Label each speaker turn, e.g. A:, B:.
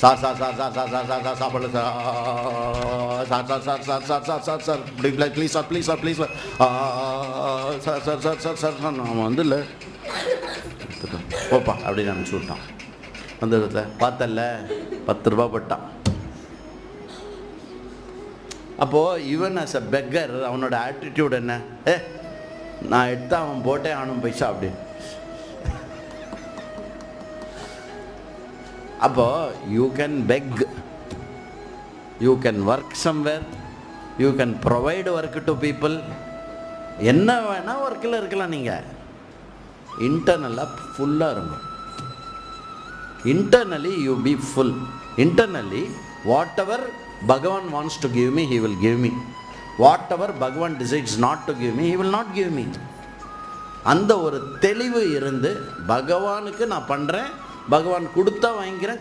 A: Sir sir sir sir sir sir sir sir சாப்பிடல sir sir sir sir sir sir sir sir please sir please sir please sir sir sir sir sir sir sir நான் வந்து இல்லை போப்பா அப்படின்னு அனுப்பிச்சி விட்டான். அந்த இடத்துல பார்த்தல 10 ரூபா போட்டான். அப்போது ஈவன் ஆஸ் அ பெக்கர் அவனோட ஆட்டிடியூட் என்ன? நான் எடுத்து அவன் போட்டே ஆனும் பைசா அப்படின்னு. அப்போது you can beg, you can work somewhere, you can provide work to people. என்ன வேணால் ஒர்க்கில் இருக்கலாம். நீங்கள் இன்டர்னலாக ஃபுல்லாக இருக்கும். internally you be full. Internally whatever Bhagavan wants to give me, he will give me. Whatever Bhagavan decides not to give me, he will not give me. அந்த ஒரு தெளிவு இருந்து பகவானுக்கு நான் பண்ணுறேன், பகவான் கொடுத்தா வாங்கிக்கிறேன்,